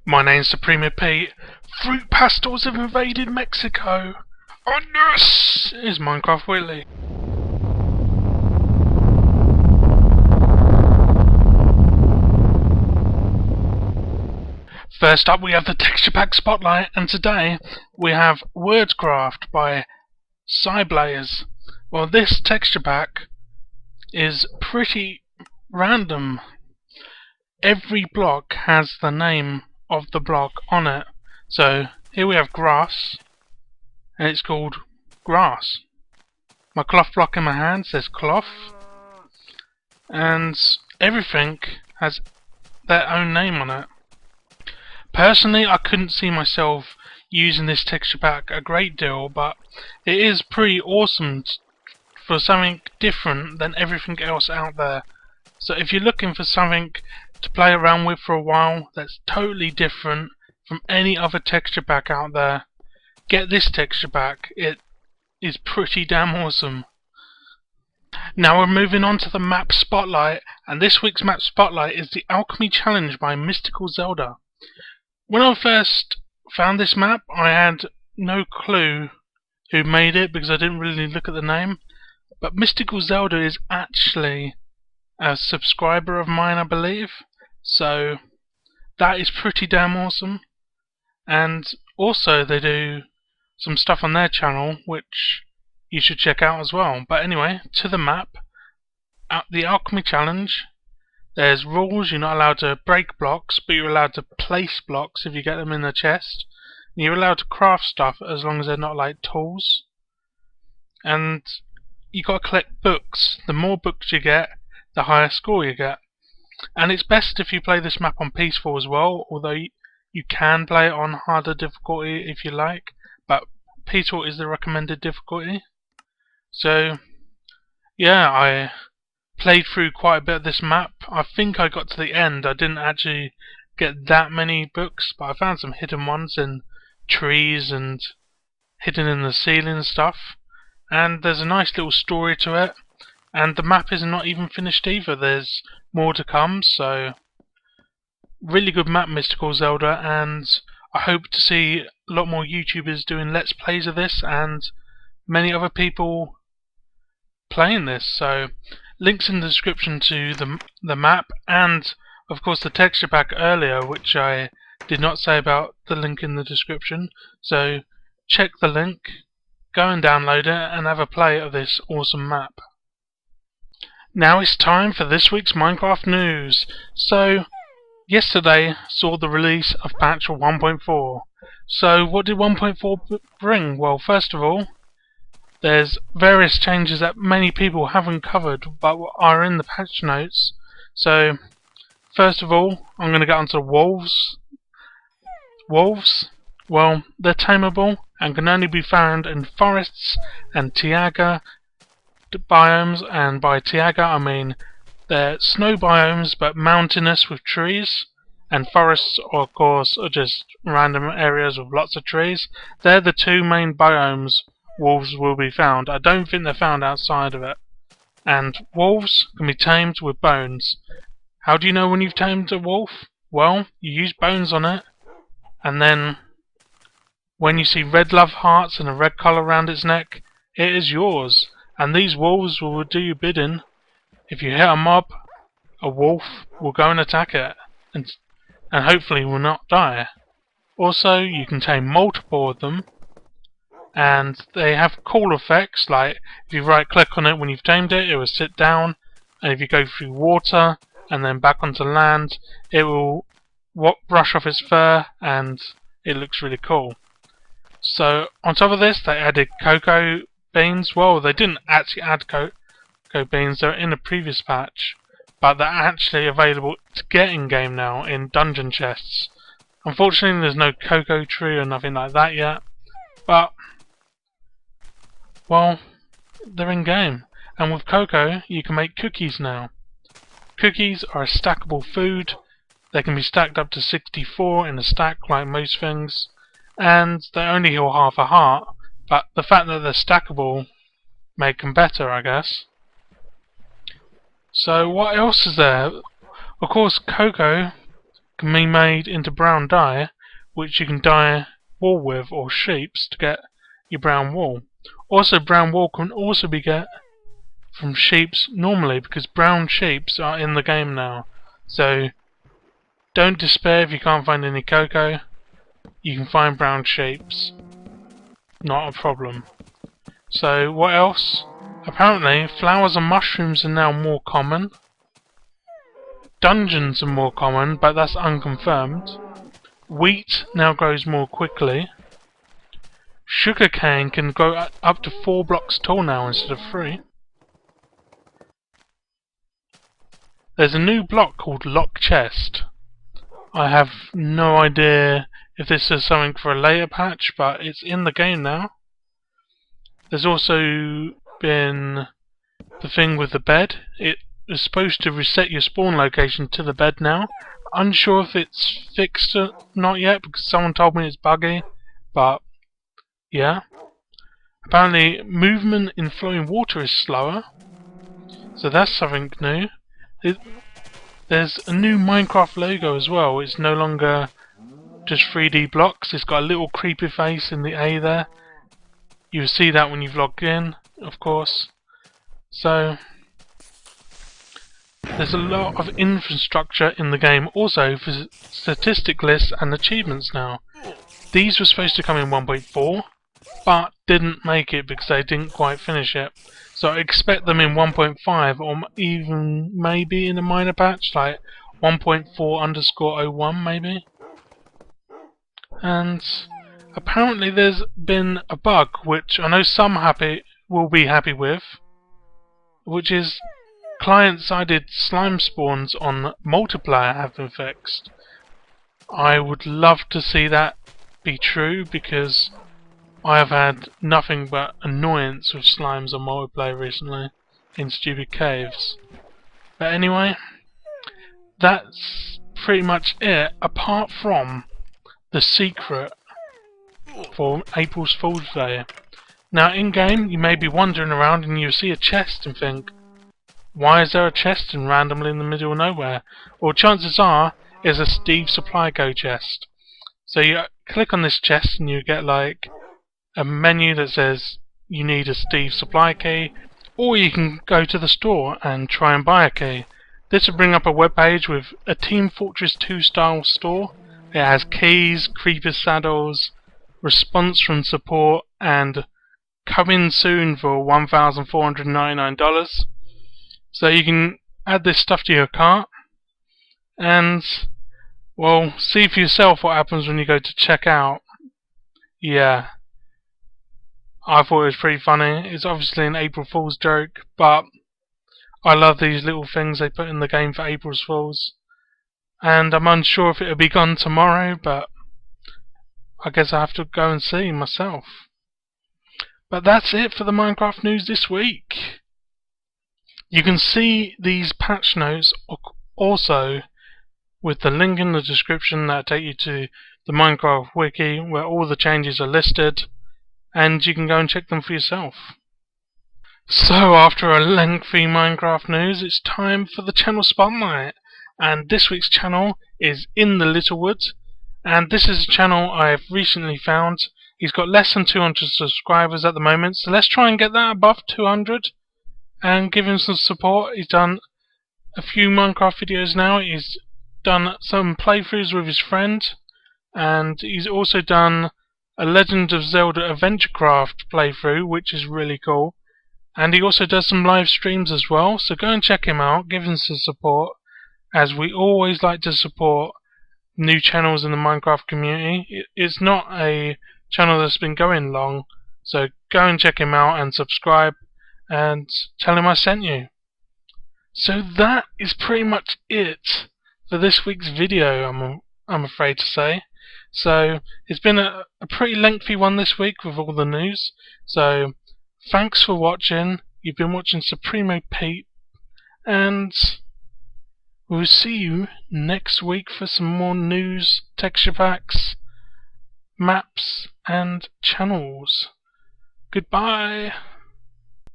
My name's Suprema Pete. Fruit pastels have invaded Mexico. On this is Minecraft Willy. First up we have the Texture Pack Spotlight, and today we have Wordscraft by Cyblaze. Well, this texture pack is pretty random. Every block has the name of the block on it. So here we have grass, and it's called grass. My cloth block in my hand says cloth, and everything has their own name on it. Personally, I couldn't see myself using this texture pack a great deal, but it is pretty awesome for something different than everything else out there. So if you're looking for something to play around with for a while that's totally different from any other texture pack out there, get this texture pack. It is pretty damn awesome. Now we're moving on to the map spotlight, and this week's map spotlight is the Alchemy Challenge by Mystical Zelda. When I first found this map, I had no clue who made it because I didn't really look at the name, but Mystical Zelda is actually a subscriber of mine, I believe, so that is pretty damn awesome. And also they do some stuff on their channel which you should check out as well. But anyway, to the map. The Alchemy Challenge, there's rules. You're not allowed to break blocks, but you're allowed to place blocks if you get them in the chest. And you're allowed to craft stuff as long as they're not like tools. And you got to collect books. The more books you get, the higher score you get. And it's best if you play this map on peaceful as well, although you can play it on harder difficulty if you like, but peaceful is the recommended difficulty. So yeah, I played through quite a bit of this map. I think I got to the end. I didn't actually get that many books, but I found some hidden ones in trees and hidden in the ceiling and stuff. And there's a nice little story to it. And the map is not even finished either. There's more to come, so really good map, Mystical Zelda, and I hope to see a lot more YouTubers doing Let's Plays of this and many other people playing this. So links in the description to the map and of course the texture pack earlier, which I did not say about the link in the description. So check the link, go and download it and have a play of this awesome map. Now it's time for this week's Minecraft news. So yesterday saw the release of patch 1.4. So what did 1.4 bring? Well, first of all, there's various changes that many people haven't covered but are in the patch notes. So first of all, I'm going to get onto wolves. Wolves, well, they're tameable and can only be found in forests and taiga biomes, and by taiga I mean they're snow biomes but mountainous with trees, and forests of course are just random areas with lots of trees. They're the two main biomes wolves will be found. I don't think they're found outside of it. And wolves can be tamed with bones. How do you know when you've tamed a wolf? Well, you use bones on it, and then when you see red love hearts and a red collar around its neck, it is yours. And these wolves will do your bidding. If you hit a mob, a wolf will go and attack it, and hopefully will not die. Also, you can tame multiple of them, and they have cool effects, like if you right click on it when you've tamed it, it will sit down, and if you go through water and then back onto land, it will brush off its fur, and it looks really cool. So on top of this, they added cocoa beans. Well, they didn't actually add cocoa beans, they're in a previous patch, but they're actually available to get in game now in dungeon chests. Unfortunately there's no cocoa tree or nothing like that yet, but well, they're in game. And with cocoa you can make cookies now. Cookies are a stackable food. They can be stacked up to 64 in a stack like most things, and they only heal half a heart, but the fact that they're stackable make them better, I guess. So what else is there? Of course, cocoa can be made into brown dye, which you can dye wool with or sheeps to get your brown wool. Also, brown wool can also be get from sheeps normally, because brown sheeps are in the game now. So don't despair if you can't find any cocoa. You can find brown sheeps. Not a problem. So what else? Apparently flowers and mushrooms are now more common. Dungeons are more common, but that's unconfirmed. Wheat now grows more quickly. Sugarcane can grow up to 4 blocks tall now instead of 3. There's a new block called Lock Chest. I have no idea if this is something for a later patch, but it's in the game now. There's also been the thing with the bed. It is supposed to reset your spawn location to the bed now. Unsure if it's fixed or not yet, because someone told me it's buggy, but yeah. Apparently movement in flowing water is slower, so that's something new. There's a new Minecraft logo as well. It's no longer just 3D blocks. It's got a little creepy face in the A there. You'll see that when you've logged in, of course. So there's a lot of infrastructure in the game also for statistic lists and achievements now. These were supposed to come in 1.4, but didn't make it because they didn't quite finish it. So I expect them in 1.5 or even maybe in a minor patch like 1.4_01 maybe. And apparently there's been a bug which I know some will be happy with, which is client-sided slime spawns on multiplayer have been fixed. I would love to see that be true, because I have had nothing but annoyance with slimes on multiplayer recently in stupid caves. But anyway, that's pretty much it, apart from the secret for April Fool's Day. Now in game you may be wandering around and you see a chest and think, why is there a chest randomly in the middle of nowhere? Well, chances are it's a Steve Supply Co chest. So you click on this chest and you get like a menu that says you need a Steve Supply key, or you can go to the store and try and buy a key. This will bring up a web page with a Team Fortress 2 style store. It has keys, creeper saddles, response from support, and coming soon for $1,499. So you can add this stuff to your cart and, well, see for yourself what happens when you go to check out. Yeah, I thought it was pretty funny. It's obviously an April Fool's joke, but I love these little things they put in the game for April Fools. And I'm unsure if it'll be gone tomorrow, but I guess I have to go and see myself. But that's it for the Minecraft news this week. You can see these patch notes also with the link in the description that take you to the Minecraft wiki where all the changes are listed, and you can go and check them for yourself. So after a lengthy Minecraft news, it's time for the channel spotlight, and this week's channel is In the Littlewood, and this is a channel I've recently found. He's got less than 200 subscribers at the moment, so let's try and get that above 200 and give him some support. He's done a few Minecraft videos now. He's done some playthroughs with his friend, and he's also done a Legend of Zelda AdventureCraft playthrough, which is really cool. And he also does some live streams as well, so go and check him out, give him some support, as we always like to support new channels in the Minecraft community. It's not a channel that's been going long, so go and check him out and subscribe and tell him I sent you. So that is pretty much it for this week's video, I'm afraid to say. So it's been a pretty lengthy one this week with all the news. So thanks for watching. You've been watching Supremo Pete, and we'll see you next week for some more news, texture packs, maps, and channels. Goodbye.